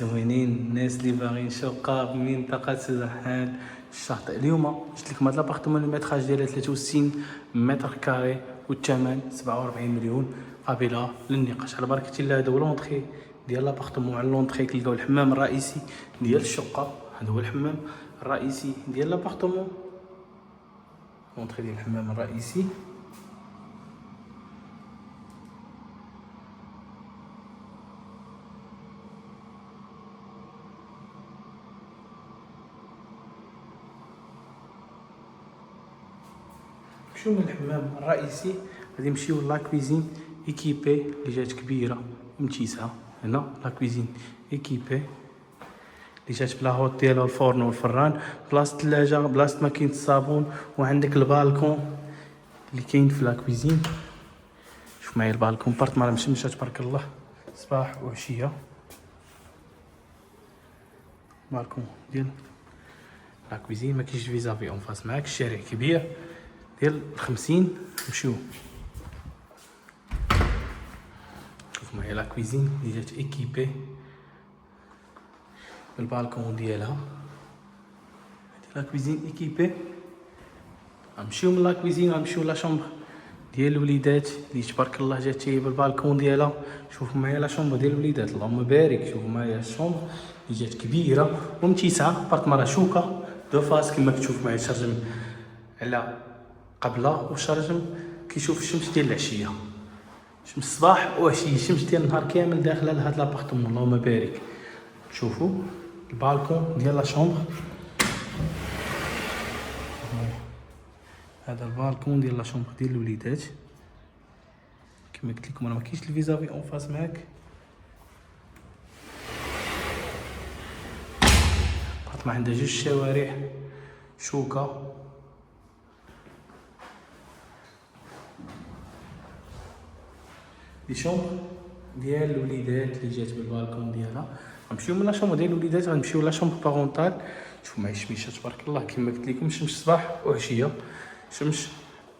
زوينين الناس اللي باغيين شقة بمنطقة سدرحان الشاطئ. اليوم جبت لكم هاد لابارتمون المتراج ديالها 63 متر كاري والثمن 47 مليون قابلة للنقاش. على بركة الله هذا هو لونطخي ديال لابارتمون. على لونطخي كنلقاو الحمام الرئيسي ديال الشقة، هذا هو الحمام الرئيسي ديال لابارتمون. لونطخي ديال الحمام الرئيسي نمشيو من الحمام الرئيسي غادي نمشيو لا كويزين ايكيبي اللي جات كبيره ومتيسعه. هنا لا كويزين ايكيبي اللي جات بلا هوت ديالها الفرن والفران، بلاصه الثلاجه، بلاصه ماكينه الصابون، وعندك البالكون اللي كاين في لا كويزين. شوف معايا البالكون بارتمان مشمشه تبارك الله صباح وعشيه. بالكون ديال لا كويزين ما كاينش فيزافي اون فاس معاك، الشارع كبير ديال 50. نمشيو شوف معايا لا كويزين اللي جات ايكيبي بالبالكون ديالها. هادي لا كويزين ايكيبي. غنمشيو من لا كويزين غنمشيو لا شومبر ديال الوليدات اللي تبارك الله جات هي بالبالكون ديالها. شوفوا معايا لا شومبر ديال الوليدات اللهم بارك. شوفوا معايا الشومبر اللي جات كبيره ومتيسعه، بارتمره شوكه دو فاس كما كتشوف معايا. شارجم على قبله وشارجم كيشوف الشمس ديال العشيه، شمس الصباح وعشيه، الشمس ديال النهار كامل داخله لهاد لابارتمون اللهم بارك. شوفوا البالكون ديال لا شومبر، هذا البالكون ديال لا شومبر ديال الوليدات. كما قلت لكم راه ما كاينش الفيزافي اون فاس معاك. ما عندها جوج شوارع شوكه. دي شومبر ديال الوليدات اللي جات بالبالكون ديالها. غنمشيو من لا شومبر ديال الوليدات غنمشيو لا شومبر بارونتال. شوفوا معايا الشميشه تبارك الله كما قلت لكم، شمس الصباح وعشيه، شمس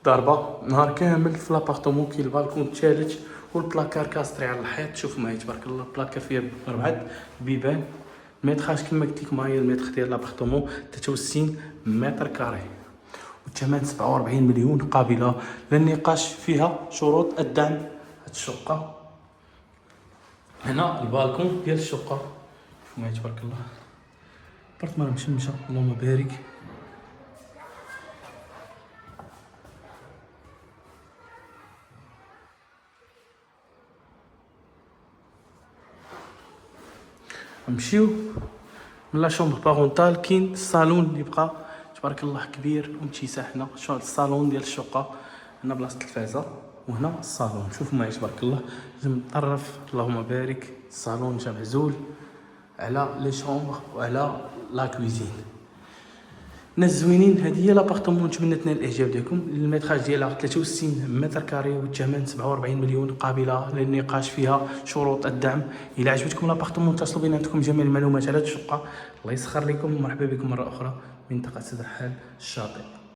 ضاربه نهار كامل في لابارتمون. كاين البالكون الثالث والبلاكار كاستري على الحيط. شوفوا معايا تبارك الله البلاكار فيها 4 بيبان. المتراج كما قلت لكم هي المتر ديال لابارتمون 63 متر كاري والثمن 47 مليون قابله للنقاش. فيها شروط الدعم هاد الشقه. هنا البالكون ديال الشقه. شوفوا معايا تبارك الله بارتمان مشمشه اللهم بارك. نمشيو من لا شومبر بارونتال. كاين الصالون اللي بقى تبارك الله كبير ومتيسع. هنا الصالون ديال الشقه، هنا بلاصه التلفازه وهنا الصالون. شوفوا معايا تبارك الله لازم نطرف اللهم بارك. الصالون جا معزول على لي شومبر وعلى لا كويزين. ناس زوينين. هذه هي لابارتمون، نتمنى تنال الاعجاب ديالكم. المتراج ديالها 63 متر كاري والثمن 47 مليون قابله للنقاش. فيها شروط الدعم. الى عجبتكم لابارتمون اتصلوا بنا، عندكم جميع المعلومات على هذه الشقه. الله يسخر لكم. مرحبا بكم مره اخرى منطقه سدرحان الشاطئ.